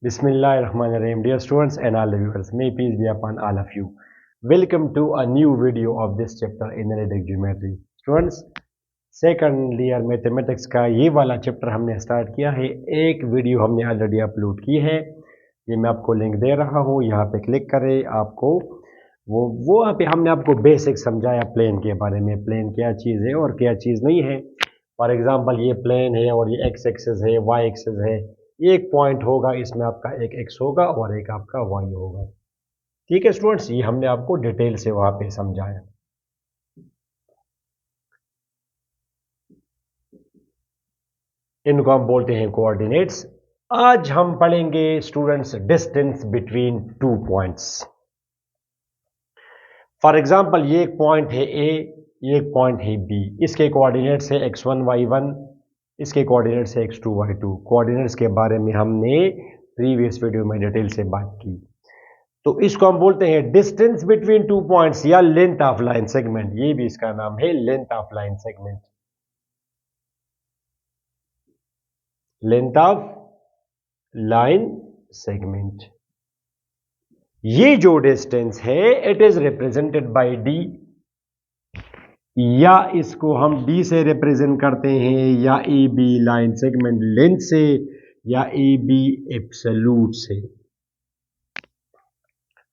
Bismillahirrahmanirrahim. Dear students and all the viewers, may peace be upon all of you. Welcome to a new video of this chapter Analytic Geometry. Students, second year mathematics का ये वाला chapter हमने start किया है। एक video हमने already upload की है, ये मैं आपको लिंक दे रहा हूँ, यहाँ पे क्लिक करें। आपको वो यहाँ पे हमने आपको बेसिक समझाया प्लेन के बारे में, प्लेन क्या चीज़ है और क्या चीज़ नहीं है। फॉर एग्जांपल ये प्लेन है और ये एक्स एक्सिस है, वाई एक्सिस है। एक पॉइंट होगा, इसमें आपका एक एक्स होगा और एक आपका वाई होगा। ठीक है स्टूडेंट्स, ये हमने आपको डिटेल से वहाँ पे समझाया। इनको हम बोलते हैं कोऑर्डिनेट्स। आज हम पढ़ेंगे students distance between two points. For example ये एक पॉइंट है ए, ये एक पॉइंट है बी। इसके कोऑर्डिनेट्स है x1 y1, इसके कोऑर्डिनेट्स है x2 y2। कोऑर्डिनेट्स के बारे में हमने प्रीवियस वीडियो में डिटेल से बात की। तो इसको हम बोलते हैं डिस्टेंस बिटवीन टू पॉइंट्स या लेंथ ऑफ लाइन सेगमेंट। ये भी इसका नाम है, length of line segment. Length of line segment. ये जो डिस्टेंस है it is represented by D, या इसको हम डी से रिप्रेजेंट करते हैं, या A B line segment length से, या ए बी एब्सोल्यूट से।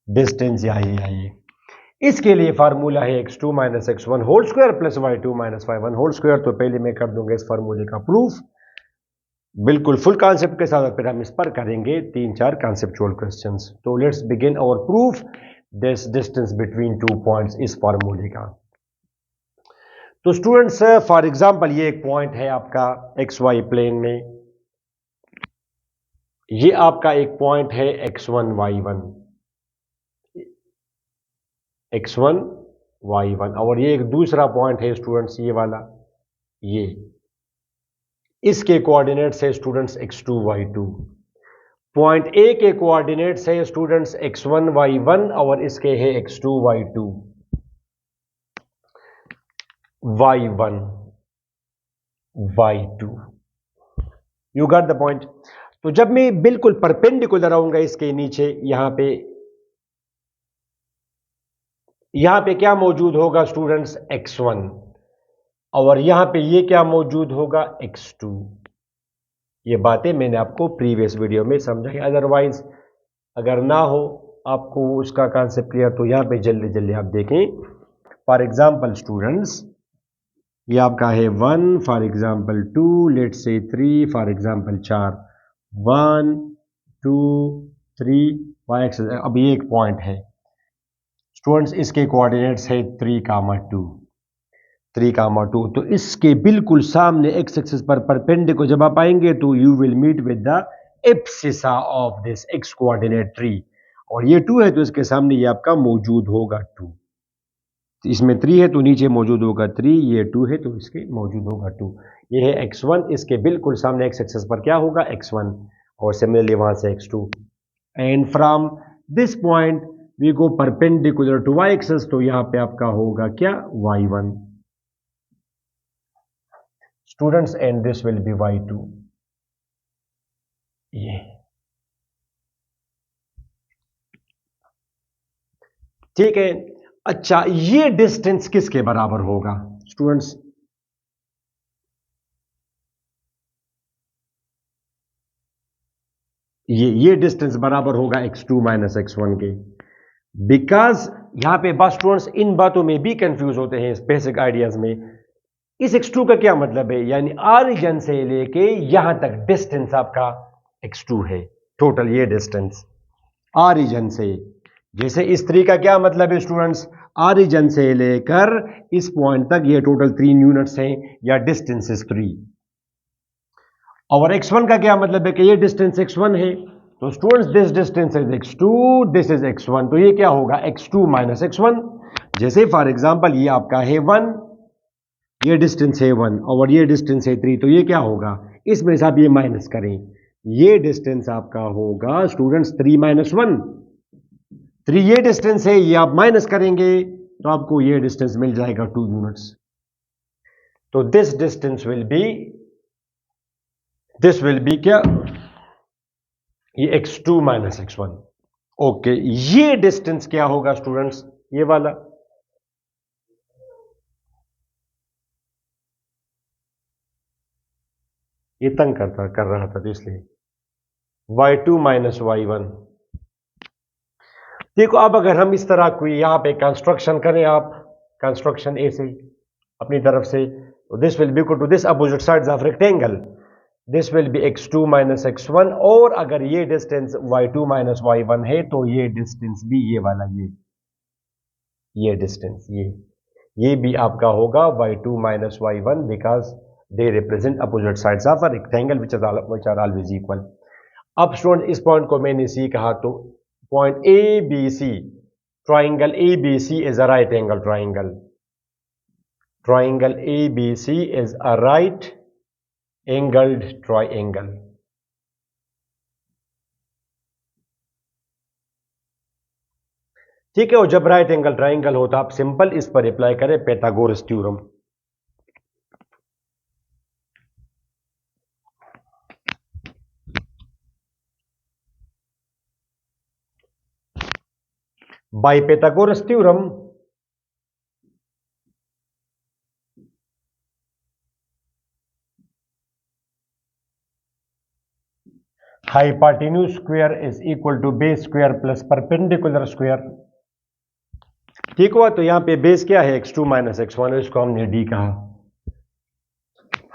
डिस्टेंस ये इसके लिए फार्मूला है x2 minus x1 whole square plus y2 minus y1 whole square. तो पहले मैं कर दूंगा इस फार्मूले का प्रूफ बिल्कुल फुल कॉन्सेप्ट के साथ, फिर हम इस पर करेंगे 3-4 कॉन्सेप्चुअल क्वेश्चंस। तो let's begin our proof this distance between two points इस फार्मूले का। तो स्टूडेंट्स फॉर एग्जांपल ये एक पॉइंट है आपका एक्स वाई प्लेन में, ये आपका एक पॉइंट है x1 y1, x1 y1, और ये एक दूसरा पॉइंट है स्टूडेंट्स ये वाला, ये इसके कोऑर्डिनेट्स है students x2 y2। Point A के कोऑर्डिनेट्स है स्टूडेंट्स x1 y1 और इसके है x2 y2 y1 y2। You got the point. तो जब मैं बिल्कुल परपेंडिकुलर आऊंगा इसके नीचे, यहां पे क्या मौजूद होगा स्टूडेंट्स x1, और यहां पे ये क्या मौजूद होगा x2। ये बातें मैंने आपको प्रीवियस वीडियो में समझाई, अदरवाइज अगर ना हो आपको उसका कॉन्सेप्ट क्लियर तो यहां पे जल्दी जल्दी आप देखें। फॉर एग्जांपल स्टूडेंट्स ये आपका है 1, for example 2, let's say 3, for example 4, 1 2 3 Y axis. अब ये एक पॉइंट है स्टूडेंट्स, इसके कोऑर्डिनेट्स है 3,2 3,2। तो इसके बिल्कुल सामने एक्स एक्सिस पर परपेंडिकुलर जब आप आएंगे तो you will meet with the abscissa of this X coordinate 3, और ये 2 है तो इसके सामने ये आपका मौजूद होगा 2। इसमें 3 है तो नीचे मौजूद होगा 3, ये 2 है तो इसके मौजूद होगा 2। ये है x1, इसके बिल्कुल सामने एक्स एक्सिस पर क्या होगा x1, और सिमिलरली वहां से x2। And from this point we go perpendicular to y axis, तो यहां पे आपका होगा क्या y1 students, and this will be y2। ये ठीक है। अच्छा, ये डिस्टेंस किसके बराबर होगा स्टूडेंट्स? ये डिस्टेंस बराबर होगा x2 माइनस x1 के। बिकॉज यहां पे बस स्टूडेंट्स इन बातों में भी कंफ्यूज होते हैं, इस बेसिक आइडियाज में। इस x2 का क्या मतलब है? यानी ऑरिजिन से लेके यहां तक डिस्टेंस आपका x2 है, टोटल ये डिस्टेंस ऑरिजिन से। जैसे इस 3 का क्या मतलब है स्टूडेंट्स? ऑरिजिन से लेकर इस पॉइंट तक ये टोटल 3 यूनिट्स हैं, या डिस्टेंस इज 3। और x1 का क्या मतलब है कि ये डिस्टेंस x1 है। तो students this distance is x2, this is x1, तो ये क्या होगा x2 माइनस x1। जैसे फॉर एग्जांपल ये आपका है 1, ये डिस्टेंस है 1 और ये डिस्टेंस है 3, तो ये क्या होगा, इसमें से आप ये माइनस करें, ये डिस्टेंस आपका होगा स्टूडेंट्स 3 माइनस 1। 3 ये डिस्टेंस है, ये आप माइनस करेंगे तो आपको ये डिस्टेंस मिल जाएगा 2 यूनिट्स। तो दिस डिस्टेंस विल बी क्या, ये x2 माइनस x1। ओके, ये डिस्टेंस क्या होगा स्टूडेंट्स? ये वाला ये तंग कर रहा था तो इसलिए y2 माइनस y1। देखो, अब अगर हम इस तरह कोई यहां पे कंस्ट्रक्शन करें, आप कंस्ट्रक्शन ए से अपनी तरफ से, this will be equal to this opposite sides of rectangle, this will be x2 minus x1, और अगर ये डिस्टेंस y2 माइनस y1 है तो ये डिस्टेंस भी ये वाला, ये डिस्टेंस, ये भी आपका होगा y2 minus y1, because they represent opposite sides of a rectangle which are always equal. अब स्टूडेंट, इस पॉइंट को मैंने सी कहा, तो point A B C, triangle A B C is a right angle triangle, triangle A B C is a right angled triangle. ठीक है, और जब राइट एंगल ट्राइंगल होता, आप सिंपल इस पर अप्लाई करें Pythagoras theorem. By Pythagoras theorem, hypotenuse square is equal to base square plus perpendicular square. ठीक हुआ, तो यहां पे बेस क्या है? x2 माइनस x1, इसको हमने d कहा।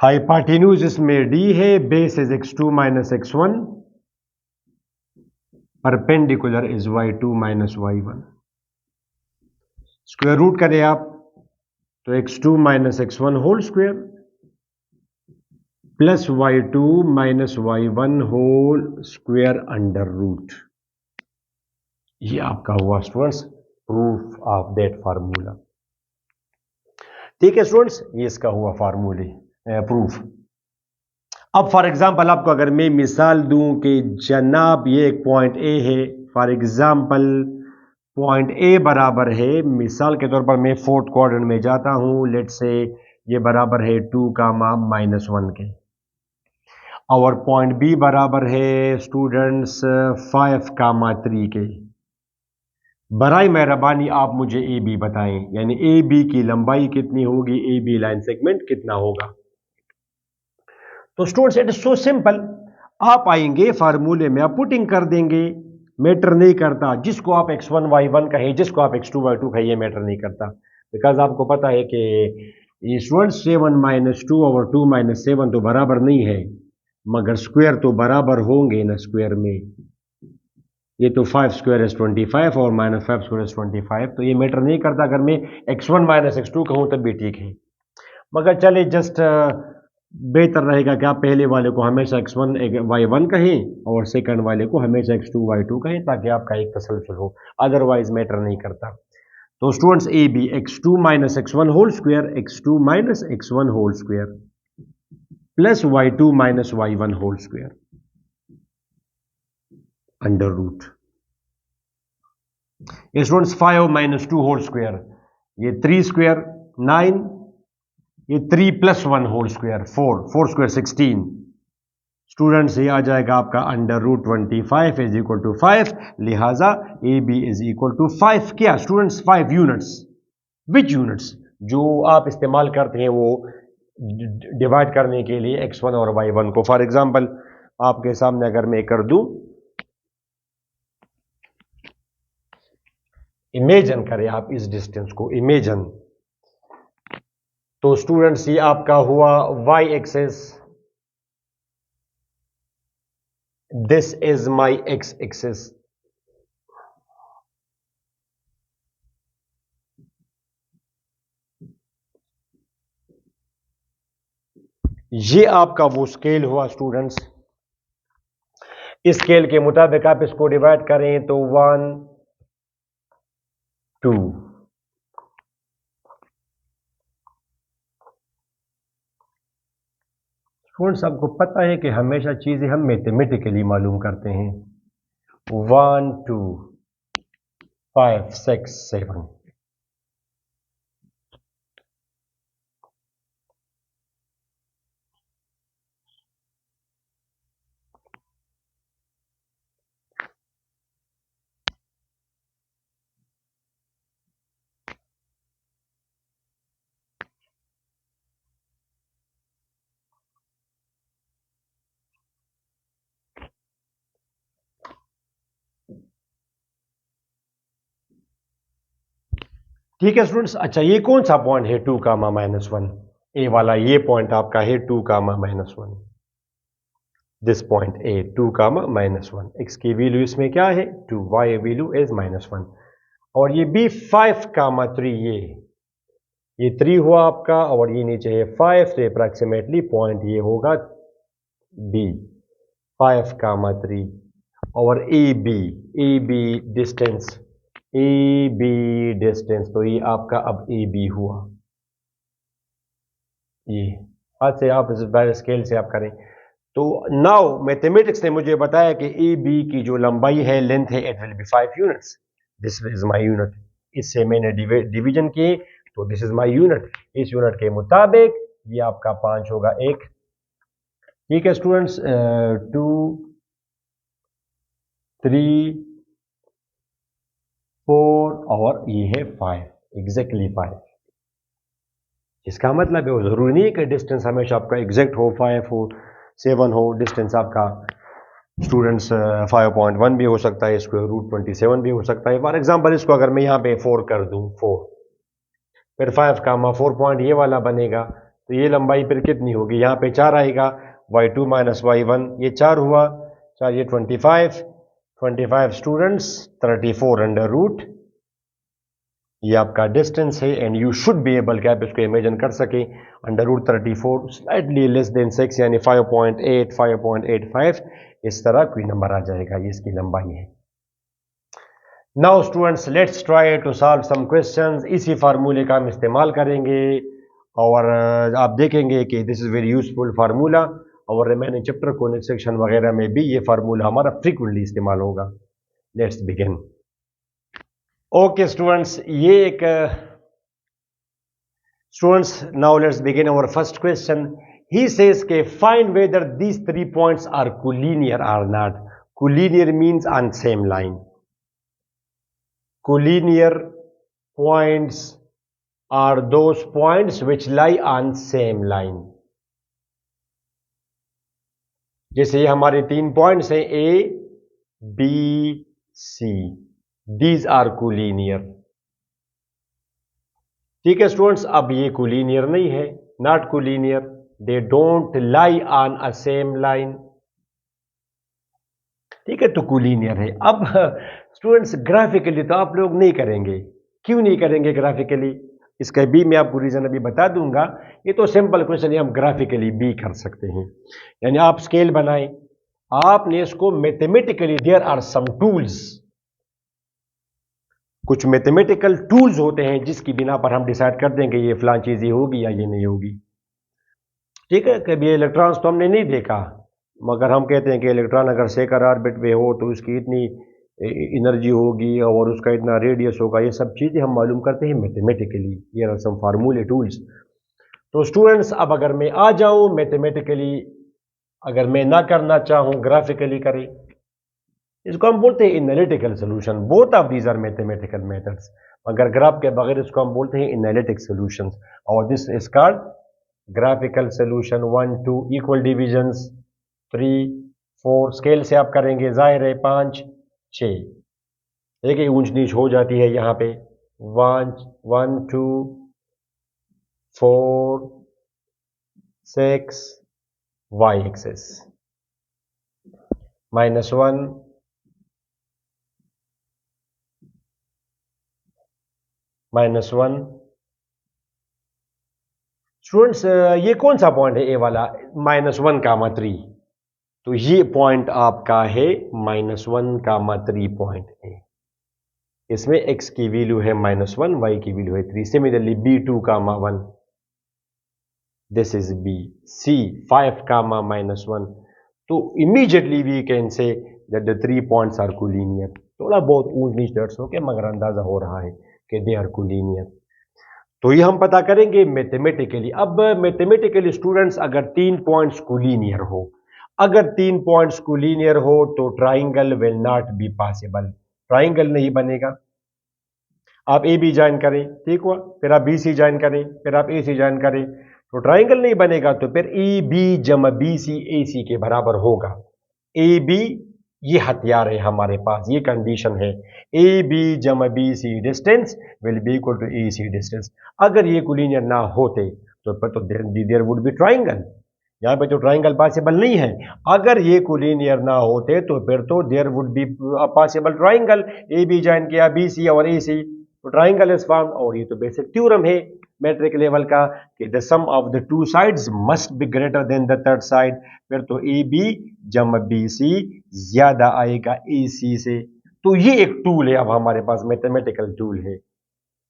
हाइपोटेन्यूज इसमें d है, base is x2 minus x1, perpendicular is y2 minus y1। Square root करें आप तो x2 minus x1 whole square plus y2 minus y1 whole square under root. ये आपका हुआ students proof of that formula. ठीक है students, ये इसका हुआ फार्मूले प्रूफ। अब फॉर एग्जांपल आपको अगर मैं मिसाल दूं कि जनाब ये एक पॉइंट ए है, फॉर एग्जांपल पॉइंट ए बराबर है, मिसाल के तौर पर मैं फोर्थ क्वाड्रेंट में जाता हूं, लेट्स से ये बराबर है 2 कामा माइनस 1 के, और पॉइंट बी बराबर है स्टूडेंट्स 5 कामा 3 के। बराए मेहरबानी आप मुझे ए बी बताएं, यानी ए बी की लंबाई कितनी होगी, ए बी लाइन सेगमेंट कितना होगा। तो students it is so simple, आप आएंगे फार्मूले में आप पुटिंग कर देंगे, मैटर नहीं करता जिसको आप x1 y1 कहें, जिसको आप x2 y2 कहें, ये मैटर नहीं करता, बिकॉज आपको पता है कि ये स्टूडेंट्स 7 माइनस 2 और 2 माइनस 7 तो बराबर नहीं है, मगर स्क्वायर तो बराबर होंगे ना स्क्वायर में। ये तो 5 स्क्वायर इज 25 और माइनस 5 स्क्वायर इज 25, तो ये मैटर नहीं करता अगर मैं x1 माइनस x2 कहूं तब भी ठीक है। मगर चले जस्ट बेहतर रहेगा कि आप पहले वाले को हमेशा x1 y1 कहें और सेकंड वाले को हमेशा x2 y2 कहें, ताकि आपका एक तसलसल हो, अदरवाइज मैटर नहीं करता। तो students A B x2 minus x1 whole square, x2 minus x1 whole square plus y2 minus y1 whole square under root. Students 5 minus 2 whole square, ये 3 स्क्वायर 9, ये 3 plus 1 whole square 4, 4 square 16। Students ये आ जाएगा आपका under root 25 is equal to 5, लिहाजा A B is equal to 5। क्या students? 5 units. विच units? जो आप इस्तेमाल करते हैं वो डिवाइड करने के लिए x1 और y1 को। फॉर एग्जांपल आपके सामने अगर मैं कर दूं, इमेजिन करें आप इस डिस्टेंस को, इमेजिन, तो स्टूडेंट्स ये आपका हुआ y axis, this is my x axis, ये आपका वो स्केल हुआ स्टूडेंट्स। इस स्केल के मुताबिक आप इसको डिवाइड करें तो 1 2। स्टूडेंट्स आपको पता है कि हमेशा चीजें हम मैथमेटिकली मालूम करते हैं। 1 2 5 6 7। ठीक है स्टूडेंट्स। अच्छा, ये कौन सा पॉइंट है 2 कामा -1? ए वाला ये पॉइंट आपका है 2 comma -1। This point A 2 comma -1। X की वैल्यू इसमें क्या है 2, वाई वैल्यू इज -1। और ये बी 5 कामा 3, ये 3 हुआ आपका, और ये नीचे है 5, तो अप्रॉक्सीमेटली पॉइंट ये होगा बी 5 कामा 3। और A B distance, A B distance, तो ये आपका अब ए बी हुआ। ये हाथ से आप स्केल से आप करें तो नाउ मैथमेटिक्स ने मुझे बताया कि ए बी की जो लंबाई है, लेंथ है, it will B 5 units. This is my unit. इससे मैंने डिवीजन की, तो दिस इज माय यूनिट। इस यूनिट के मुताबिक ये आपका 5 होगा, एक। ठीक है स्टूडेंट्स, 2 3 4 और ये है 5, एग्जैक्टली 5। इसका मतलब है वो जरूरी नहीं है कि डिस्टेंस हमेशा आपका एग्जैक्ट हो, 5 हो, 7 हो। डिस्टेंस आपका स्टूडेंट्स 5.1 भी हो सकता है, स्क्वायर रूट 27 भी हो सकता है। फॉर एग्जांपल इसको अगर मैं यहाँ पे 4 कर दूं, 4, फिर 5 कामा 4 पॉइंट ये वाला बनेगा, तो ये लंबाई फिर कितनी होगी, यहाँ पे 4 आएगा, y2 माइनस y1, ये 4 हुआ, 4 ये 25 स्टूडेंट्स 34 अंडर रूट, ये आपका डिस्टेंस है। And you should be able कि आप इसको इमेजिन कर सके, under root 34 slightly less than 6, यानी 5.8, 5.85, इस तरह कोई नंबर आ जाएगा। ये इसकी लंबाई है। Now students let's try to solve some questions. इसी फार्मूले का हम इस्तेमाल करेंगे, और आप देखेंगे कि this is very useful formula, और रिमेनिंग चैप्टर को नेक्स्ट सेक्शन वगैरह में भी ये फार्मूला हमारा फ्रीक्वेंटली इस्तेमाल होगा। Let's begin. ओके स्टूडेंट्स, ये एक students, now let's begin our first question. He says ke find whether these 3 points are collinear or not. Collinear means on same line. Collinear points are those points which lie on same line. जैसे ये हमारे 3 points हैं A, B, C. These are collinear. ठीक है students, अब ये collinear नहीं है, not collinear, they don't lie on a same line. ठीक है, तो कोलिनियर है। अब स्टूडेंट्स ग्राफिकली तो आप लोग नहीं करेंगे, क्यों नहीं करेंगे ग्राफिकली? इसका भी मैं आपको रीजन अभी बता दूंगा। ये तो सिंपल क्वेश्चन है, हम ग्राफिकली भी कर सकते हैं। यानी आप स्केल बनाएं, आपने इसको mathematically, there are some tools, कुछ मैथमेटिकल टूल्स होते हैं जिसकी बिना पर हम डिसाइड कर देंगे ये फलां चीज ये होगी या ये नहीं होगी। ठीक है, कभी इलेक्ट्रॉन्स तो हमने नहीं देखा, मगर हम कहते हैं कि इलेक्ट्रॉन अगर सेकर ऑर्बिट में हो तो उसकी इतनी एनर्जी होगी और उसका इतना रेडियस होगा। ये सब चीजें हम मालूम करते हैं मैथमेटिकली, ये आर सम फार्मूले टूल्स। तो स्टूडेंट्स, अब अगर मैं आ जाऊं मैथमेटिकली, अगर मैं ना करना चाहूं ग्राफिकली करें, इसको हम बोलते हैं analytical solution. Both of these are mathematical methods, मगर ग्राफ के बगैर इसको हम बोलते हैं एनालिटिक सॉल्यूशंस। और this is called graphical solution. 1 2 equal divisions, 3 4 scale से आप करेंगे, जाहिर है 5 6, देखिए ऊंच नीच हो जाती है यहाँ पे, 1 2 4 6, y एक्सेस -1 -1। स्टूडेंट्स, ये कौन सा पॉइंट है ए वाला, -1 कामा 3, तो ये पॉइंट आपका है -1 कामा 3 पॉइंट है। इसमें x की वैल्यू है -1, y की वैल्यू है 3। Similarly B2 comma 1, this is B। C 5 comma -1, तो immediately we can say that the 3 points are collinear. थोड़ा बहुत ऊंच नीच दर्ज हो के, मगर अंदाजा हो रहा है कि दे आर कोलिनियर। तो ये हम पता करेंगे मैथमेटिकली। अब मैथमेटिकली स्टूडेंट्स, अगर 3 पॉइंट्स कोलिनियर हो, अगर 3 पॉइंट्स कोलिनियर हो तो triangle will not be possible, triangle नहीं बनेगा। आप ए बी ज्वाइन करें, ठीक हुआ, फिर आप बी सी ज्वाइन करें, फिर आप ए सी ज्वाइन करें, तो ट्राइंगल नहीं बनेगा। तो फिर ए बी जमा बी सी ए सी के बराबर होगा। ए बी ये हथियार है हमारे पास, ये कंडीशन है, ए बी जमा B C distance will be equal to A C distance. अगर ये कोलिनियर ना होते तो फिर तो देयर वुड बी ट्राइंगल, यहाँ पे तो ट्राइंगल पॉसिबल नहीं है। अगर ये कोलिनियर ना होते तो फिर तो there would be possible triangle, A B join किया बी सी और ए सी, तो ट्राइंगल इज फॉर्म। और ये तो बेसिक थ्योरम है मैट्रिक लेवल का कि the sum of the two sides must be greater than the third side, फिर तो ए बी जमा बी सी ज्यादा आएगा ए सी से। तो ये एक टूल है अब हमारे पास, मैथमेटिकल टूल है।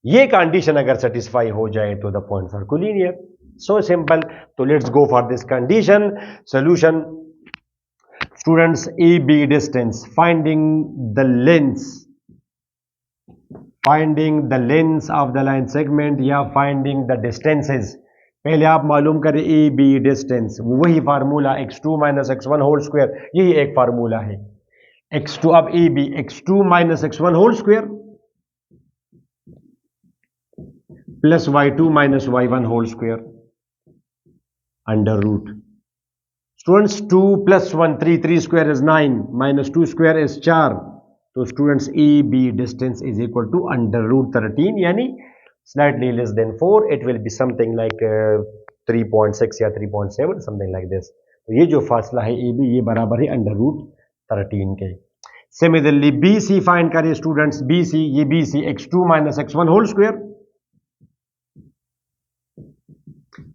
ये कंडीशन अगर सेटिस्फाई हो जाए तो the points are collinear, so simple. तो let's go for this condition. Solution students, A B distance, finding the length of the line segment या फाइंडिंग द डिस्टेंसेस। पहले आप मालूम करें ए बी डिस्टेंस, वही formula x2 minus x1 whole square, यही एक formula है x2। अब A B x2 minus x1 whole square plus y2 minus y1 whole square under root. Students 2 plus 1 3, 3 square is 9 minus 2 square is 4। तो students A B distance is equal to under root 13, यानी slightly less than 4, it will be something like 3.6 या 3.7 something like this. तो ये जो फासला है A B, ये बराबर है अंडर रूट 13 के। सिमिलरली बी सी फाइंड करें स्टूडेंट्स, बी सी, ये B C x2 minus x1 whole square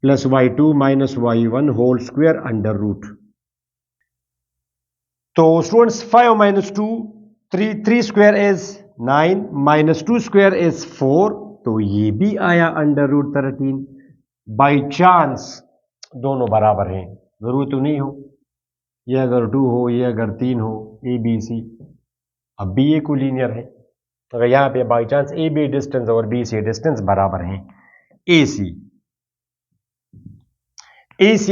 plus y2 minus y1 whole square under root. तो students 5 minus 2 3, 3 square is 9 minus 2 square is 4, तो ये भी आया under root 13। By chance दोनों बराबर हैं, जरूरत तो नहीं हो, ये अगर 2 हो ये अगर 3 हो, ए बी सी, अब भी ये कोलिनियर है। अगर यहां पे by chance A B distance और बी सी डिस्टेंस बराबर हैं, ए सी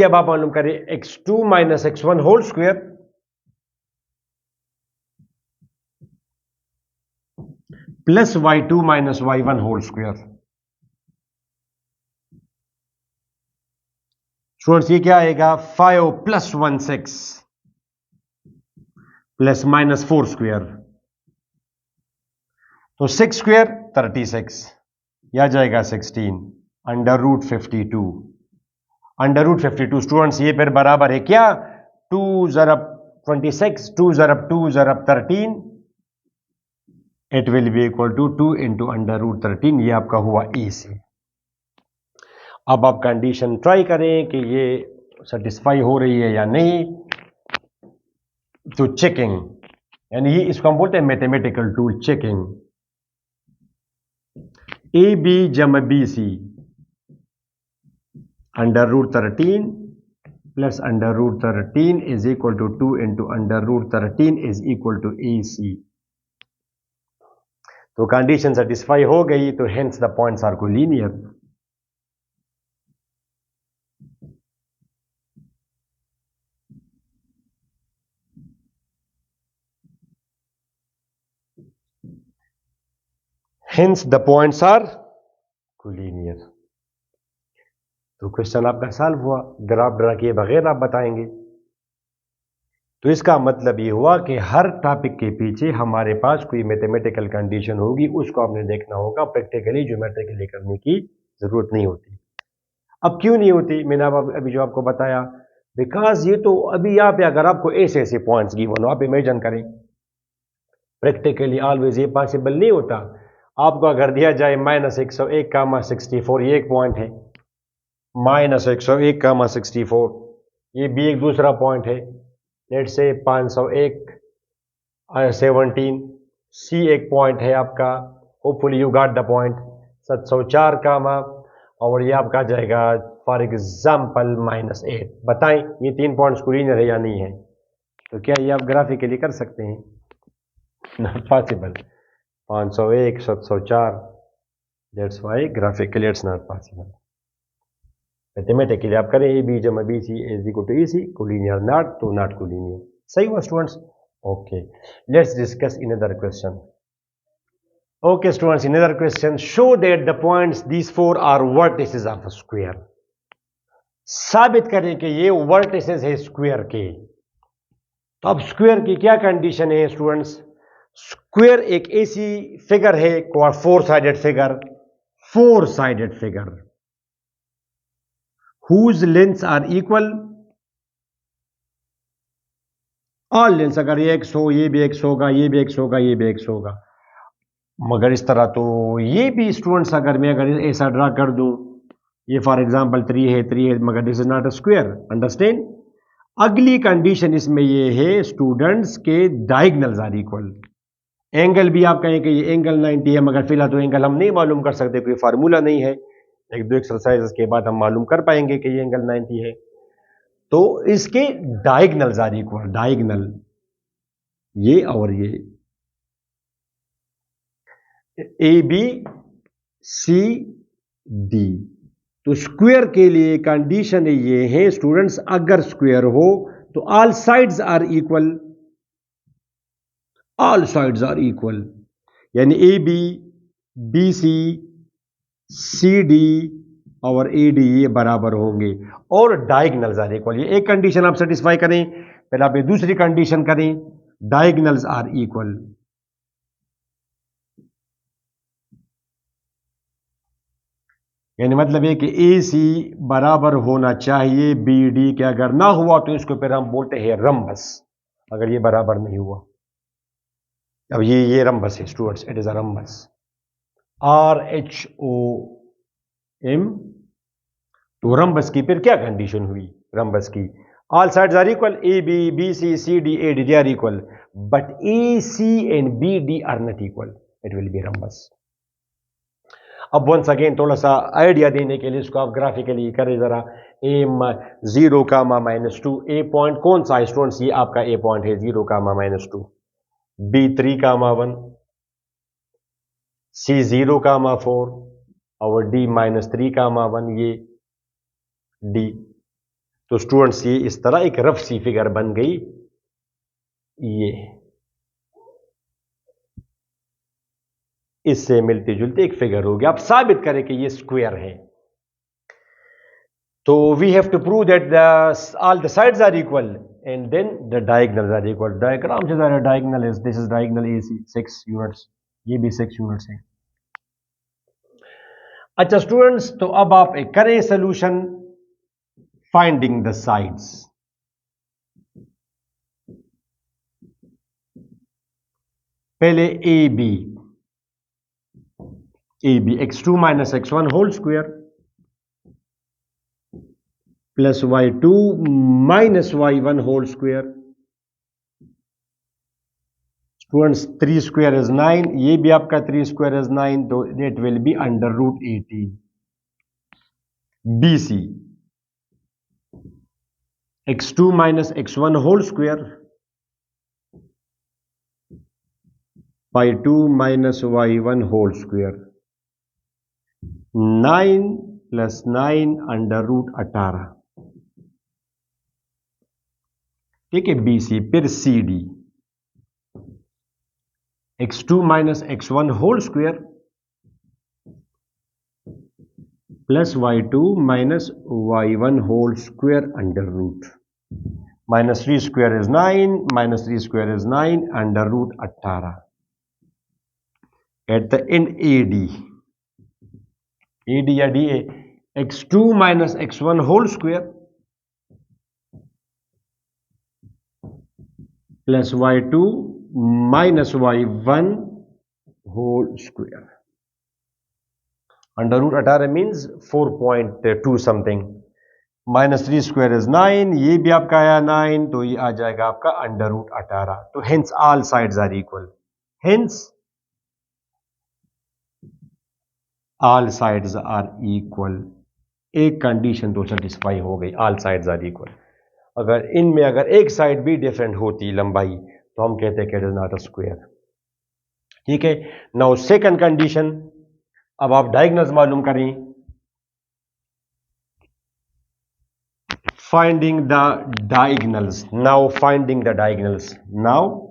अब आप मालूम करें x2 minus x1 whole square plus y2 minus y1 whole square. Students ये क्या आएगा, 5 प्लस 1 6 प्लस माइनस 4 स्क्वायर, तो 6 स्क्वायर 36, यह जाएगा 16 under root 52। Under root 52 students ये फिर बराबर है क्या, 2 ज़रब 26, 2 ज़रब 2 ज़रब 13, it will be equal to 2 into under root 13। ये आपका हुआ ए सी। अब आप कंडीशन ट्राई करें कि ये सेटिस्फाई हो रही है या नहीं। तो चेकिंग, यानी ये इसको हम बोलते हैं mathematical tool checking. A B जमा B C under root 13 plus under root 13 is equal to 2 into under root 13 is equal to A C. तो कंडीशन सेटिस्फाई हो गई, तो hence the points are collinear. Hence the points are collinear. तो question आपका solve हुआ, graph draw किए बगैर आप बताएंगे। तो इसका मतलब ये हुआ कि हर टॉपिक के पीछे हमारे पास कोई मैथमेटिकल कंडीशन होगी, उसको आपने देखना होगा, प्रैक्टिकली ज्योमेट्रिकली करने की जरूरत नहीं होती। अब क्यों नहीं होती, मैंने अभी जो आपको बताया, बिकॉज ये तो अभी यहाँ पे अगर आपको ऐसे ऐसे पॉइंट्स गिवन हो, आप इमेजिन करें, प्रैक्टिकली ऑलवेज ये पॉसिबल नहीं होता। आपको अगर दिया जाए -101, 64, ये एक पॉइंट है, -101, 64, ये भी एक दूसरा पॉइंट है, लेट से 501, 17, सी एक पॉइंट है आपका, hopefully you got the point, 704 कामा, और ये आपका जाएगा फॉर एग्जाम्पल -8। बताएं ये 3 पॉइंट्स कोलिनियर है या नहीं है। तो क्या ये आप ग्राफिकली कर सकते हैं, not possible. 501, 704, that's why graphically it's not possible. Mathematically आप करें ए बी जमा B C is equal to A C, collinear not, तो नॉट कोलिनियर। सही हुआ students. Okay, let's discuss in other question. Okay students, another question, show that the points these 4 are vertices of a square। साबित करें कि ये vertices है square के। अब स्क्वायर की क्या कंडीशन है स्टूडेंट्स? स्क्वायर एक ऐसी फिगर है, four sided figure whose lengths are equal, all lengths, अगर ये एक्स हो, ये भी एक्स होगा, ये भी एक्स होगा, ये भी एक्स होगा। मगर इस तरह तो ये भी स्टूडेंट्स, अगर मैं अगर ऐसा ड्रा कर दूं, ये फॉर एग्जांपल 3 है, मगर this is not a square, understand. अगली कंडीशन इसमें ये है स्टूडेंट्स के डायगनल्स आर इक्वल। एंगल भी आप कहें कि ये एंगल 90 है, मगर फिलहाल तो एंगल हम नहीं मालूम कर सकते, कोई फार्मूला नहीं है। एक दो एक्सरसाइज के बाद हम मालूम कर पाएंगे कि ये एंगल 90 है। तो इसके डायगनल्स आर इक्वल, डायगनल ये और ये ए बी सी डी। तो स्क्वायर के लिए कंडीशन ये है स्टूडेंट्स, अगर स्क्वायर हो तो all sides are equal, all sides are equal, यानी ए बी सी डी और ए डी ये बराबर होंगे और डायगनल्स आर इक्वल। ये एक कंडीशन आप सेटिस्फाई करें, फिर आप ये दूसरी कंडीशन करें, डायगनल्स आर इक्वल। यानी मतलब ये कि ए सी बराबर होना चाहिए बी डी के, अगर ना हुआ तो इसको फिर हम बोलते हैं रंबस, अगर ये बराबर नहीं हुआ। अब ये रंबस है students, it is a rhombus, RHOM। तो रंबस की फिर क्या कंडीशन हुई रंबस की? All sides are equal, A B C C D A D they are equal, but A C and B D are not equal, it will be rhombus. अब once again थोड़ा सा idea देने के लिए इसको आप graphically करें जरा। ए 0, -2, ए पॉइंट कौन सा है स्टूडेंट्स? ये आपका ए पॉइंट है 0, -2, बी 3, 1, सी 0, 4 और डी -3, 1 ये डी। तो स्टूडेंट्स ये इस तरह एक रफ सी फिगर बन गई, ये इससे मिलती जुलती एक फिगर होगी। आप साबित करें कि ये स्क्वायर है, तो we have to prove that all the sides are equal and then the diagonals are equal. Diagram से जरा diagonal is, this is diagonal A C 6 units, ये भी 6 यूनिट्स है। अच्छा स्टूडेंट्स, तो अब आप एक करें सोल्यूशन फाइंडिंग द साइड्स। पहले A B x2 - x1 whole square plus y2 - y1 whole square. Students 3 square is 9, ये भी आपका 3 स्क्वायर इज 9, तो it will be √18। B C x2 - x1 whole square y2 - y1 whole square, 9 + 9 √18, ठीक है। B C फिर C D x2 - x1 whole square plus y2 - y1 whole square √, -3 square is 9, -3 square is 9 √18। At the end AD या DA x2 - x1 whole square plus y2 - y1 whole square √18 means 4.2 something, -3 square is 9, ये भी आपका आया 9, तो ये आ जाएगा आपका √18। तो hence all sides are equal, hence all sides are equal. एक कंडीशन तो सेटिस्फाई हो गई, ऑल साइड्स आर इक्वल। अगर इनमें अगर एक साइड भी डिफरेंट होती लंबाई, तो हम कहते हैं कि it is not a square, ठीक है। नाउ सेकंड कंडीशन, अब आप डायगोनल्स मालूम करें। Finding the diagonals, now finding the diagonals, now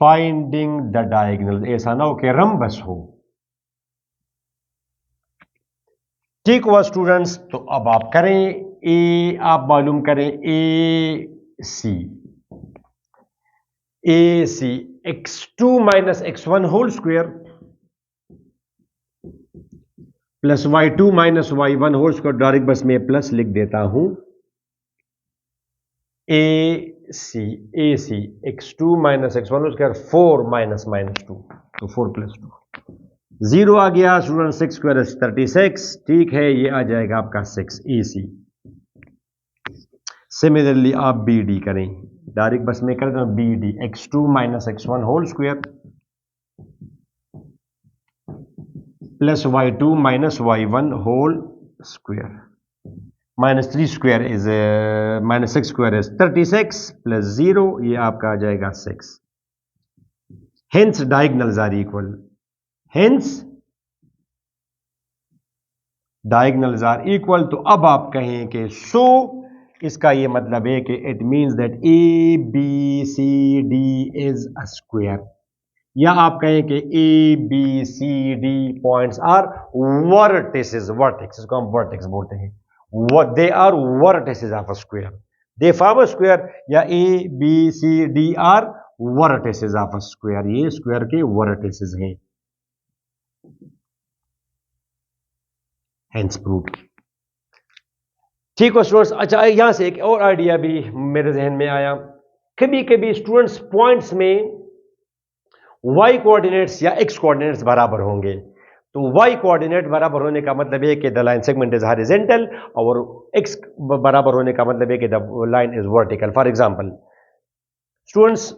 finding the diagonals. ऐसा ना हो कि रंबस हो, ठीक हुआ स्टूडेंट्स। तो अब आप करें ए आप मालूम करें A C x2 minus x1 whole square plus y2 minus y1 whole square, direct बस में प्लस लिख देता हूं, A C x2 minus x1 whole square 4 minus minus 2, तो 4 प्लस 2 0 आ गया स्टूडेंट। 6 स्क्वायर 36, ठीक है, ये आ जाएगा आपका 6 ए सी। सिमिलरली आप बी डी करें, डायरेक्ट बस में कर दो B D x2 minus x1 whole square plus y2 minus y1 whole square minus 3 square is minus 6 square is 36 plus 0, ये आपका आ जाएगा 6। Hence diagonals are equal, hence diagonals are equal. तो अब आप कहें कि सो इसका ये मतलब है कि it means that A B C D is a square, या आप कहें कि A B C D points are vertices, vertex को हम वर्टेक्स बोलते हैं, they are vertices of a square, they form a square, या A B C D are vertices of a square, ये स्क्वायर के वर्टिसेस हैं, हेंस प्रूव्ड। ठीक है स्टूडेंट्स। अच्छा, यहां से एक और आइडिया भी मेरे जहन में आया, कभी कभी स्टूडेंट्स पॉइंट्स में y कोऑर्डिनेट्स या x कोऑर्डिनेट्स बराबर होंगे, तो y कोऑर्डिनेट बराबर होने का मतलब है कि the line segment is horizontal, और x बराबर होने का मतलब है कि the line is vertical. For example students,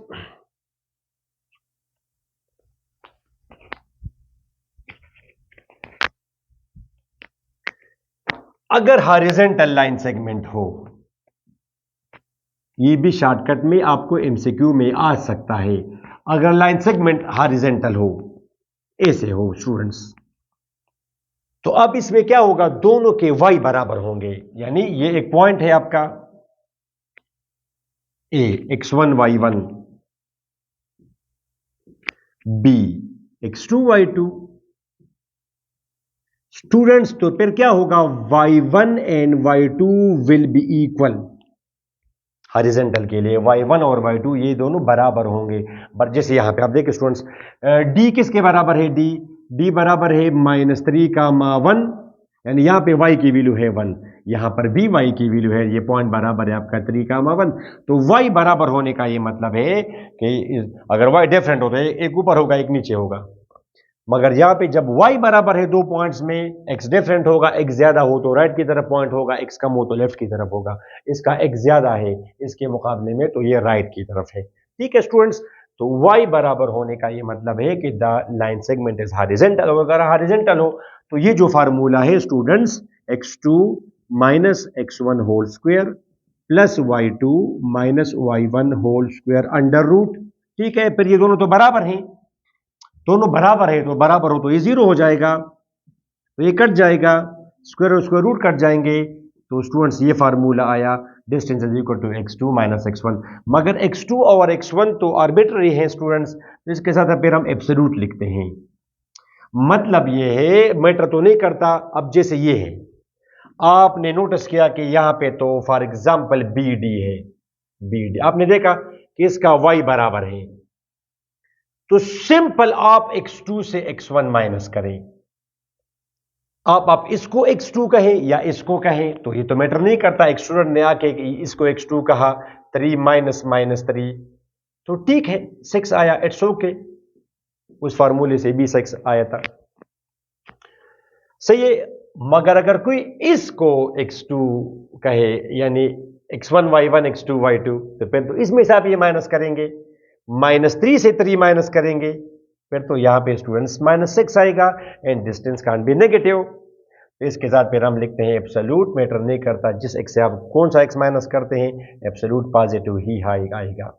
अगर हॉरिजॉन्टल लाइन सेगमेंट हो, ये भी शॉर्टकट में आपको एमसीक्यू में आ सकता है, अगर लाइन सेगमेंट हॉरिजॉन्टल हो, ऐसे हो स्टूडेंट्स, तो अब इसमें क्या होगा, दोनों के y बराबर होंगे, यानी ये एक पॉइंट है आपका a x1 y1, b x2 y2 students, तो फिर क्या होगा, y1 and y2 will be equal, horizontal के लिए y1 और y2 ये दोनों बराबर होंगे। बट जैसे यहां पे आप देखिए स्टूडेंट्स, d किसके बराबर है, d बराबर है -3, 1, यानी यहां पे y की वैल्यू है 1, यहां पर भी y की वैल्यू है, ये पॉइंट बराबर है आपका 3, 1, तो y बराबर होने का ये मतलब है कि अगर y डिफरेंट होता है, एक ऊपर होगा एक नीचे होगा, मगर यहां पे जब y बराबर है दो पॉइंट्स में, x डिफरेंट होगा, x ज्यादा हो तो राइट की तरफ पॉइंट होगा, x कम हो तो लेफ्ट की तरफ होगा, इसका x ज्यादा है इसके मुकाबले में, तो ये राइट की तरफ है। ठीक है स्टूडेंट्स, तो y बराबर होने का ये मतलब है कि the line segment is horizontal, अगर हॉरिजॉन्टल हो तो ये जो फार्मूला है students, x2 minus x1 whole square plus y2 minus y1 whole square under root, ठीक है, फिर ये दोनों तो बराबर हैं, दोनों बराबर है, तो बराबर हो तो ये 0 हो जाएगा, तो ये कट जाएगा, स्क्वायर और स्क्वायर रूट कट जाएंगे, तो स्टूडेंट्स ये फार्मूला आया, distance is equal to x2 minus x1। मगर x2 और x1 तो आर्बिट्ररी है स्टूडेंट्स, तो इसके साथ फिर हम एब्सोल्यूट लिखते हैं, मतलब ये है, मैटर तो नहीं करता। अब जैसे ये है, आपने नोटिस किया कि यहां पे तो फॉर एग्जांपल बी डी है, बी डी आपने देखा कि इसका y बराबर है, तो सिंपल आप x2 से x1 माइनस करें, आप इसको x2 कहें या इसको कहें, तो ये तो मैटर नहीं करता। एक स्टूडेंट ने आके इसको x2 कहा, 3 माइनस माइनस 3, तो ठीक है 6 आया, इट्स ओके, उस फार्मूले से भी 6 आया था, सही है। मगर अगर कोई इसको x2 कहे, यानी x1 y1 x2 y2, तो फिर तो इसमें से आप ये माइनस करेंगे, -3 से 3 माइनस करेंगे, फिर तो यहां पे स्टूडेंट्स -6 आएगा, and distance can't be negative. इसके साथ फिर हम लिखते हैं एब्सोल्यूट मैटर नहीं करता, जिस x से आप कौन सा x माइनस करते हैं, एब्सोल्यूट पॉजिटिव ही आएगा,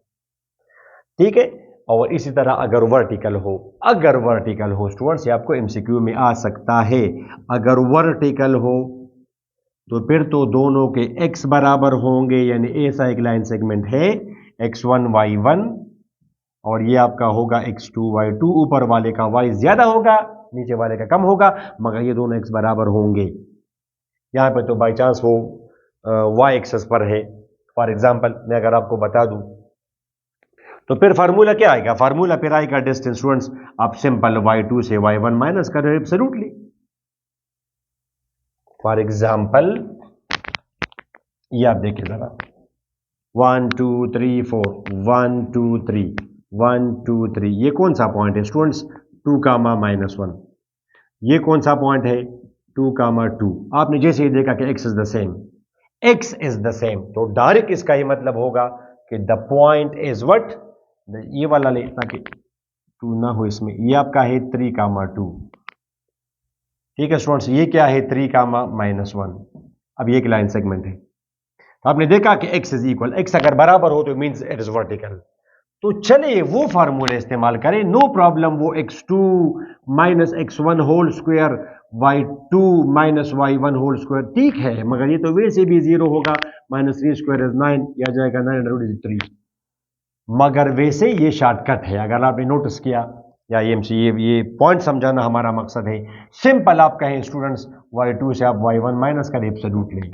ठीक है। और इसी तरह अगर वर्टिकल हो, अगर वर्टिकल हो स्टूडेंट्स, ये आपको एमसीक्यू में आ सकता है, अगर वर्टिकल हो तो फिर तो दोनों के x बराबर होंगे, यानी ऐसा एक लाइन सेगमेंट है x1 y1, और ये आपका होगा x2 y2, ऊपर वाले का y ज्यादा होगा, नीचे वाले का कम होगा, मगर ये दोनों x बराबर होंगे। यहां पे तो बाई चांस हो वाई एक्सेस पर है। फॉर एग्जांपल मैं अगर आपको बता दूं तो फिर फार्मूला क्या आएगा? फार्मूला फिर आएगा डिस्टेंस। स्टूडेंट्स आप सिंपल y2 से y1 माइनस करो एब्सोल्युटली। फॉर एग्जांपल ये आप देखिए जरा, 1 2 3 4, 1 2 3, 1 2 3, ये कौन सा पॉइंट है स्टूडेंट्स? 2 कामा -1। ये कौन सा पॉइंट है? 2 कामा 2। आपने जैसे ही देखा कि x is the same, x is the same, तो डायरेक्ट इसका ये मतलब होगा कि द पॉइंट इज व्हाट, ये वाला ले ताकि 2 ना हो इसमें, ये आपका है 3 कामा 2। ठीक है स्टूडेंट्स, ये क्या है? 3 कामा -1। अब ये एक लाइन सेगमेंट है। तो आपने देखा कि x इज इक्वल, x अगर बराबर हो तो मींस इट इज वर्टिकल। तो चलिए वो फार्मूला इस्तेमाल करें, नो प्रॉब्लम। वो x2 minus x1 whole square, y2 minus y1 whole square, ठीक है, मगर ये तो वैसे भी 0 होगा। -3 स्क्वायर इज 9, या जाएगा 903। मगर वैसे ये शॉर्टकट है, अगर आपने नोटिस किया, या ये पॉइंट समझाना हमारा मकसद है। सिंपल आप कहें स्टूडेंट्स, y2 से आप y1 माइनस करें एब्सोल्यूट ले,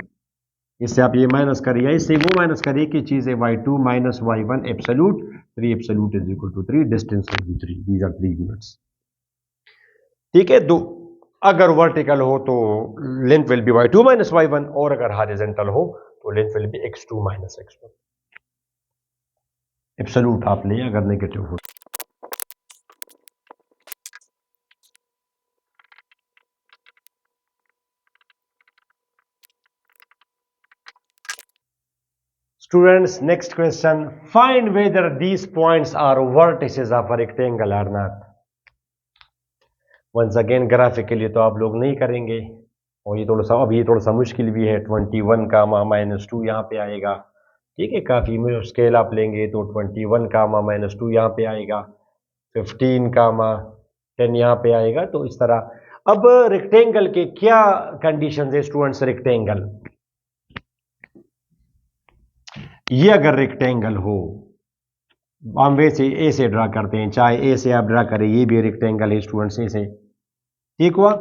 इससे आप ये माइनस करिए, इससे वो माइनस करिए कि चीज है y2 minus y1 absolute, 3 absolute is equal to 3, distance will be 3, these are 3 units. ठीक है, दो अगर वर्टिकल हो तो length will be y2 minus y1, और अगर हॉरिजॉन्टल हो तो length will be x2 minus x1। Absolute आप ले अगर नेगेटिव हो। Students next question, find whether these points are vertices of a rectangle or not. Once again graphically तो आप लोग नहीं करेंगे, और ये थोड़ा सा, अब ये थोड़ा सा मुश्किल भी है। 21 कामा -2 यहाँ पे आएगा। ठीक है, काफ़ी स्केल आप लेंगे तो 21 कामा -2 यहाँ पे आएगा, 15 कामा 10 यहाँ पे आएगा, तो इस तरह। अब रेक्टेंगल के क्या कंडीशंस है स्टूडेंट्स? रेक्टेंगल, ये अगर रेक्टेंगल हो, हम वैसे ए से ड्रा करते हैं, चाहे ए से आप ड्रा करें, ये भी रेक्टेंगल है स्टूडेंट्स, ए से, ठीक हुआ।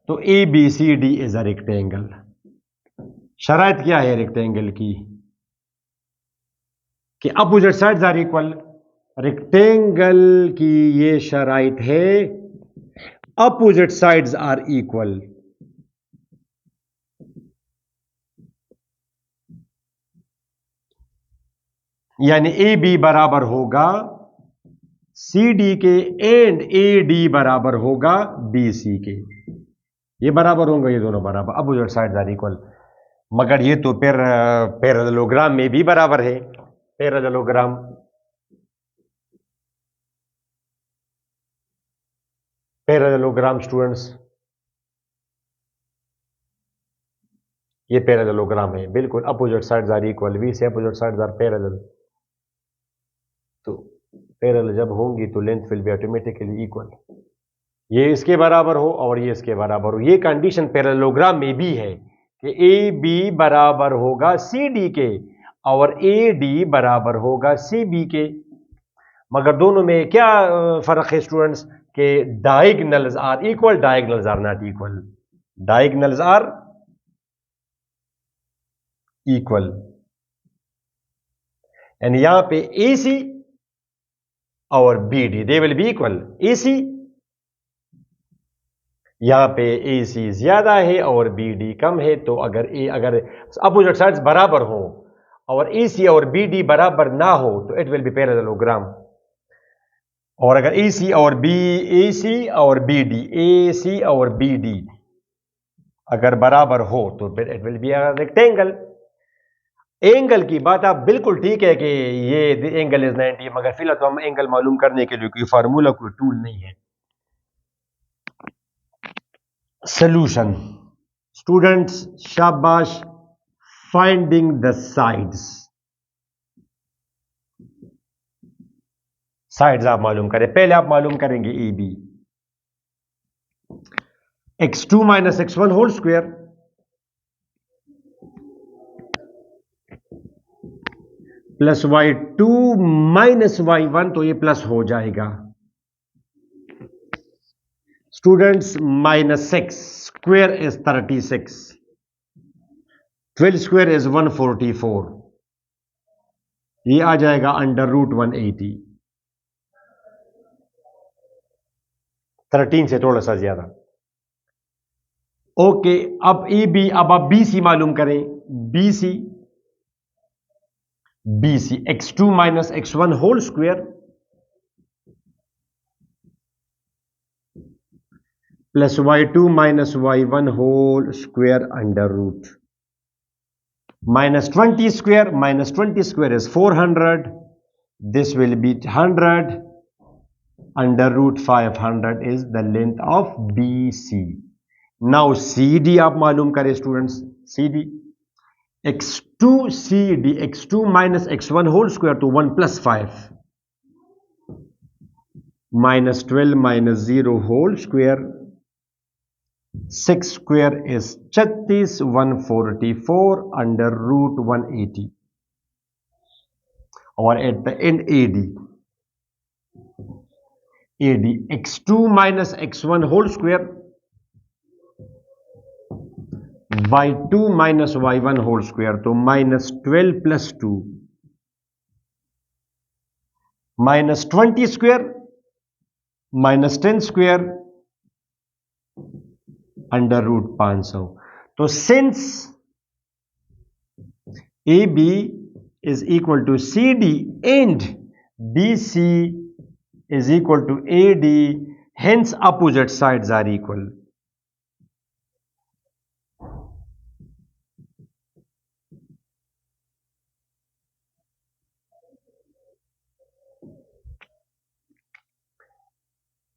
तो A B C D is a rectangle. शराइत क्या है रेक्टेंगल की? कि opposite sides are equal. Rectangle की ये शराइत है, अपोजिट साइड्स आर इक्वल। यानी ए बी बराबर होगा सी डी के, एंड ए डी बराबर होगा बी सी के। ये बराबर होंगे, ये दोनों बराबर, अपोजिट साइड्स आर इक्वल। मगर ये तो पैरेललोग्राम में भी बराबर है। पैरेललोग्राम, पैरेललोग्राम स्टूडेंट्स, ये पैरेललोग्राम है बिल्कुल। Opposite sides are equal, we say opposite sides are parallel. तो पैरेलल जब होंगी तो length will be automatically equal. ये इसके बराबर हो और ये इसके बराबर हो, ये कंडीशन पैरेललोग्राम में भी है कि ए बी बराबर होगा सी डी के, और ए डी बराबर होगा सी बी के। मगर दोनों में क्या फर्क है स्टूडेंट्स? के diagonals are equal, diagonals are not equal. Diagonals are equal, and यहां पे ए सी और B D they will be equal. A C, यहां पे ए सी ज्यादा है और बी डी कम है, तो अगर अपोजिट साइड्स बराबर हो और ए सी और बी डी बराबर ना हो तो इट विल बी पैरेललोग्राम। और अगर ए सी और बी, ए सी और बी डी, ए सी और बी डी अगर बराबर हो तो फिर it will be a rectangle. Angle की बात आप बिल्कुल ठीक है कि ये एंगल इज 90, मगर फिलहाल तो हम एंगल मालूम करने के लिए कोई फार्मूला, कोई टूल नहीं है। सॉल्यूशन स्टूडेंट्स, शाबाश, फाइंडिंग द साइड्स। साइड्स आप मालूम करें, पहले आप मालूम करेंगे A B, x2 minus x1 whole square plus y2 minus y1, तो ये प्लस हो जाएगा students. -6 square is 36, 12 square is 144, ये आ जाएगा अंडर रूट 180, 13 से थोड़ा सा ज्यादा। ओके, अब ए बी, अब आप बी सी मालूम करें। B C, x2 minus x1 whole square plus y2 minus y1 whole square under root -20 square, -20 square is 400. This will be 100. Under root 500 is the length of BC. Now CD आप मालूम करें students. CD x2 minus x1 whole square to 1 plus 5 minus 12 minus 0 whole square, 6 square is 36, 144 under root 180, or at the end AD x2 minus x1 whole square y2 minus y1 whole square, तो minus 12 plus 2 minus 20 square minus 10 square under root 500. तो since AB is equal to CD and BC is equal to AD, hence opposite sides are equal.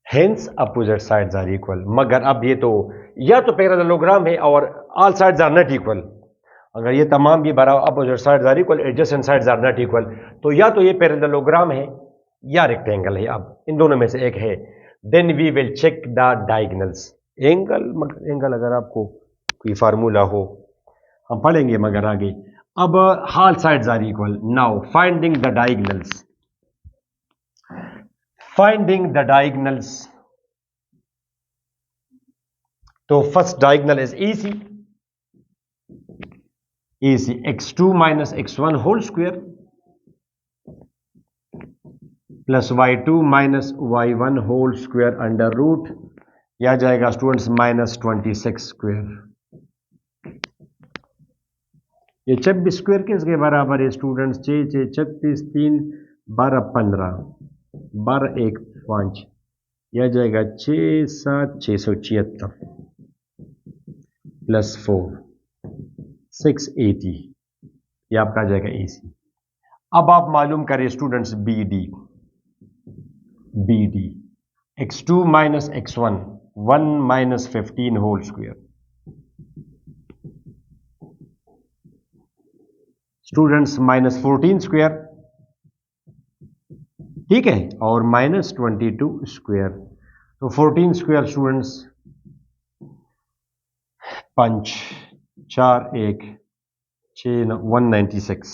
Hence opposite sides are equal. मगर अब ये तो या तो parallelogram है और all sides are not equal. अगर ये तमाम भी बराबर opposite sides are equal, adjacent sides are not equal, तो या तो ये पैरेललोग्राम है या रेक्टेंगल है। अब इन दोनों में से एक है। Then we will check the diagonals. Angle अगर आपको कोई फार्मूला हो हम पढ़ेंगे मगर आगे। अब all sides are equal. Now finding the diagonals. Finding the diagonals. तो first diagonal is AC. AC x2 minus x1 whole square plus y2 minus y1 whole square under root, यह जाएगा स्टूडेंट्स -26 स्क्वायर। ये 26 square किसके बराबर है students? 6 6 36, 3 12 15, 12 1 5, यह जाएगा 6 7 676 plus 4 680, ये आपका जाएगा AC। अब आप मालूम करें students BD x2 minus x1 1 minus 15 whole square, students -14 square, ठीक है, और -22 स्क्वायर। तो 14 स्क्वायर स्टूडेंट्स 5 4 1 6 196,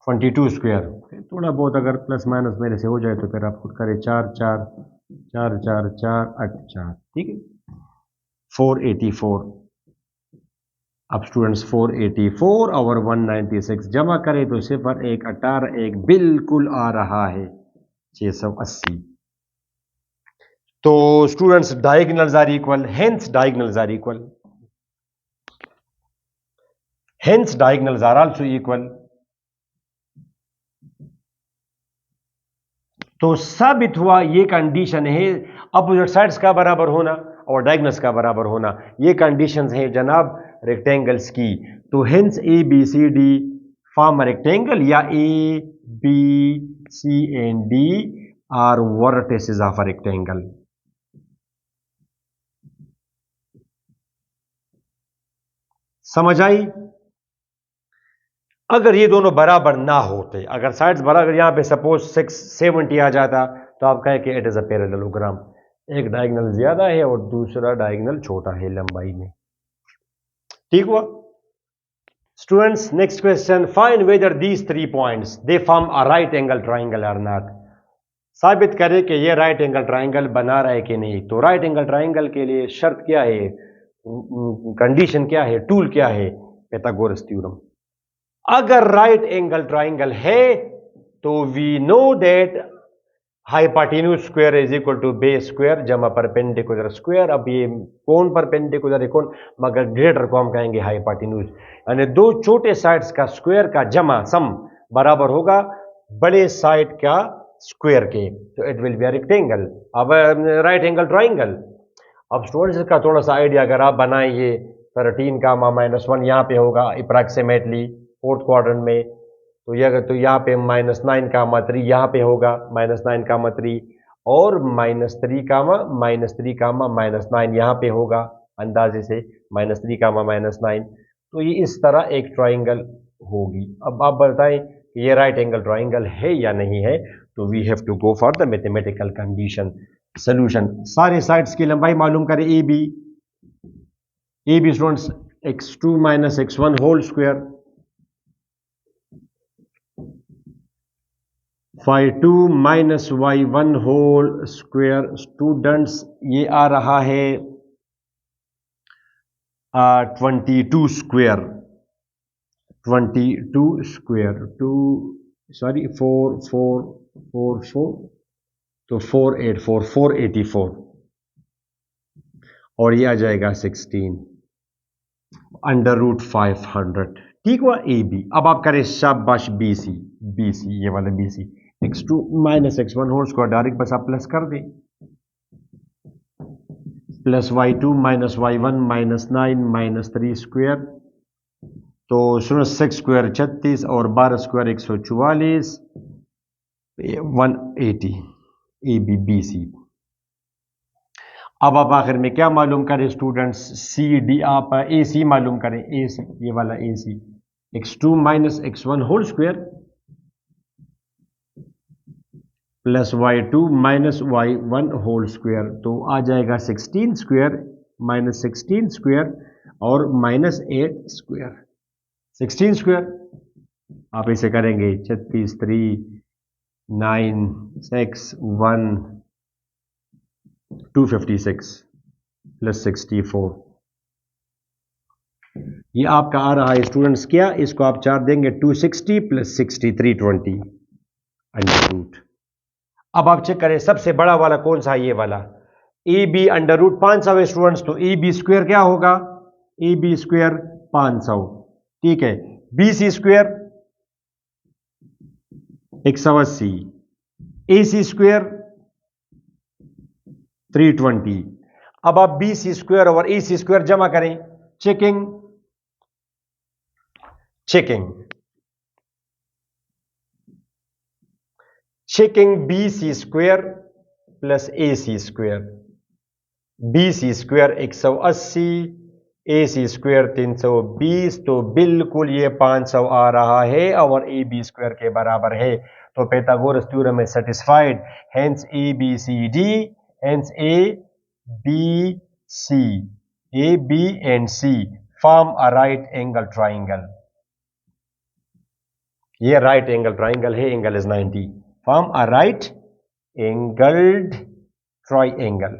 22 स्क्वायर, थोड़ा बहुत अगर प्लस माइनस मेरे से हो जाए तो फिर आप खुद करें। 4 4 4 4 4 8 4, ठीक है, 484। अब स्टूडेंट्स 484 और 196 जमा करें तो 0 1 18 1 बिल्कुल आ रहा है 680। तो students diagonals are equal, hence diagonals are equal, hence diagonals are also equal. तो साबित हुआ ये कंडीशन है अपोजिट साइड्स का बराबर होना और डायगोनल्स का बराबर होना, ये कंडीशंस है जनाब रेक्टेंगल्स की। तो hence A B C D form rectangle, या A B C and D are vertices of a rectangle. समझ आई? अगर ये दोनों बराबर ना होते, अगर साइड्स बराबर, यहां पे सपोज 670 आ जाता, तो आप कहें कि इट इज अ पैरेललोग्राम, एक डायगोनल ज्यादा है और दूसरा डायगोनल छोटा है लंबाई में। ठीक हुआ students? Next question, find whether these 3 points they form a right angle triangle or not. साबित करें कि ये राइट एंगल ट्राइंगल बना रहा है कि नहीं। तो राइट एंगल ट्राइंगल के लिए शर्त क्या है? कंडीशन क्या है, टूल क्या है, पाइथागोरस थ्योरम। अगर राइट एंगल ट्राइंगल है तो we know that hypotenuse square is equal to base square जमा परपेंडिकुलर स्क्वायर। अब ये कौन परपेंडिकुलर है कौन, मगर ग्रेटर को हम कहेंगे हाइपोटेन्यूज, यानी दो छोटे साइड्स का स्क्वायर का जमा सम बराबर होगा बड़े साइड का स्क्वायर के, तो it will be a rectangle. अब राइट एंगल ट्राइंगल। अब स्टूडेंट्स इसका थोड़ा सा आइडिया अगर आप बनाएंगे, 13 - 1 यहाँ पे होगा अप्रॉक्सीमेटली फोर्थ क्वाड्रेंट में, तो यहाँ पे -9 - 3 यहाँ पे होगा -9 - 3, और -3 - -9 यहाँ पे होगा अंदाजे से -3 - -9। तो ये इस तरह एक ट्राइंगल होगी। अब आप बताएं कि ये राइट एंगल ट्राइंगल है या नहीं है, तो we have to go for the mathematical condition solution. सारे साइड्स की लंबाई मालूम करें, A B students x2 - x1 whole square, y2 - y1 whole square. Students ये आ रहा है 22 स्क्वायर, 22 स्क्वायर, 4 4 4 4, तो 484 484, और ये आ जाएगा 16 √500। ठीक हुआ ए बी। अब आप करें शाबाश बी सी, ये वाला B C, x2 - x1 whole square direct बस आप प्लस कर दें, प्लस y2 - y1 -9 - 3 स्क्वायर, तो 6 स्क्वायर 36 और 12 square 144, 180 A B B C. अब आप आखिर में क्या मालूम करें स्टूडेंट्स, सी डी, आप ए सी मालूम करें, ए सी, ये वाला A C, x2 - x1 whole square plus y2 - y1 whole square, तो आ जाएगा 16 स्क्वायर -16 स्क्वायर और -8 स्क्वायर। 16 स्क्वायर आप इसे करेंगे 36 3 9 6 1 256 प्लस 64, ये आपका आ रहा है स्टूडेंट्स क्या, इसको आप 4 देंगे 260 प्लस 63 20 अंडर रूट। अब आप चेक करें सबसे बड़ा वाला कौन सा है, ये वाला ए बी अंडर रूट 500 है स्टूडेंट्स, तो ए बी स्क्वायर क्या होगा, ए बी स्क्वायर 500, ठीक है। B C square 180, A C square 320। अब आप बी सी स्क्वायर और ए सी स्क्वायर जमा करें, checking checking checking B C square plus A C square, B C square 180, A C square 320, तो बिल्कुल ये 500 आ रहा है और ए बी स्क्वायर के बराबर है, तो Pythagoras theorem is satisfied, hence A B C D, hence A B C, A B and C form a right angle triangle। ये राइट एंगल ट्राइंगल है, angle is 90, form a right angled triangle.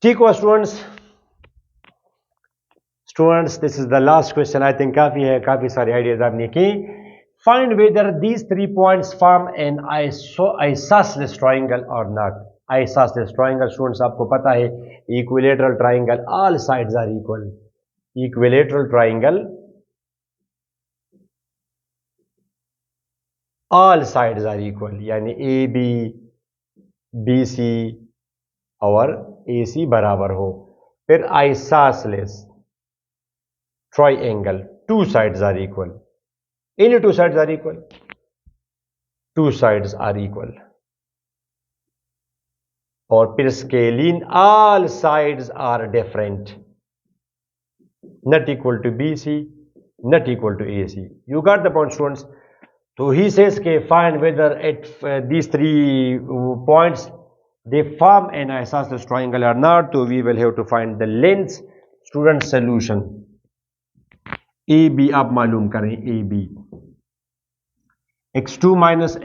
ठीक हुआ students, this is the last question, I think काफी है, काफी सारे ideas आपने की। Find whether these 3 points form an isosceles triangle और नॉट। आइसोसेलेस ट्राइंगल स्टूडेंट्स आपको पता है, equilateral triangle, all sides are equal. Equilateral triangle, all sides are equal, यानी ए बी बी सी और ए सी बराबर हो। फिर isosceles triangle, two sides are equal, any two sides are equal, two sides are equal. और फिर scalene, all sides are different, not equal to BC, not equal to AC। You got the point students? So he says ke find whether at these 3 points they form an isosceles triangle or not, so we will have to find the lengths। student solution AB आप मालूम करें, AB x2 -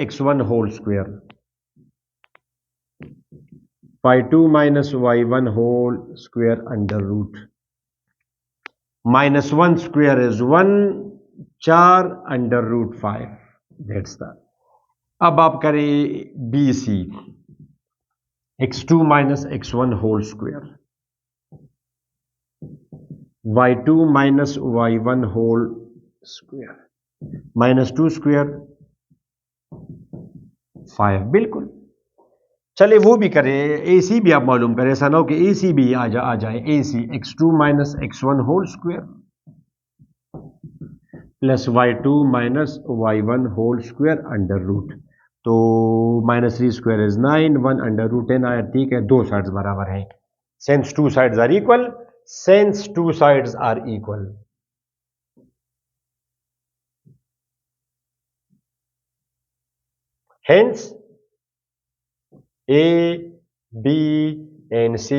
x1 whole square y2 minus y1 whole square under root -1 square is 1, 4 under root 5, that's the. अब आप करें B C, x2 minus x1 whole square, y2 minus y1 whole square, -2 square 5, बिल्कुल। चलिए वो भी करें, A सी भी आप मालूम करें, ऐसा ना हो कि ए सी भी आ जाए। A C x2 minus x1 whole square plus y2 minus y1 whole square under root, तो -3 स्क्वायर इज 9, 1 अंडर रूट 10 आया, ठीक है, दो साइड्स बराबर हैं, since two sides are equal, since two sides are equal. Hence A, B, and C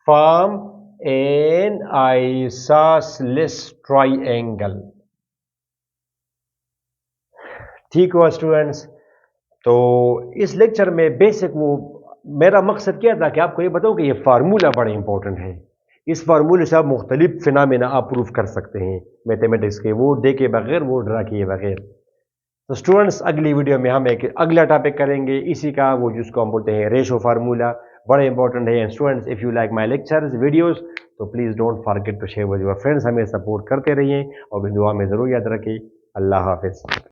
form an isosceles triangle। ठीक हुआ students. तो इस लेक्चर में बेसिक वो मेरा मकसद क्या था कि आपको ये बताऊं कि ये फार्मूला बड़ा इंपॉर्टेंट है। इस फार्मूले से आप मुख्तलिफ फिनोमेना आप प्रूव कर सकते हैं मैथमेटिक्स के, वो दे के बगैर, वो ड्रा किए बगैर। तो स्टूडेंट्स अगली वीडियो में हम एक अगला टॉपिक करेंगे इसी का, वो जिसको हम बोलते हैं रेशो फार्मूला, बड़ा इंपॉर्टेंट है। Students if you like my lectures videos तो please don't forget to share with your friends, हमें सपोर्ट करते रहिए और दुआ में ज़रूर याद रखें। अल्लाह हाफिज़।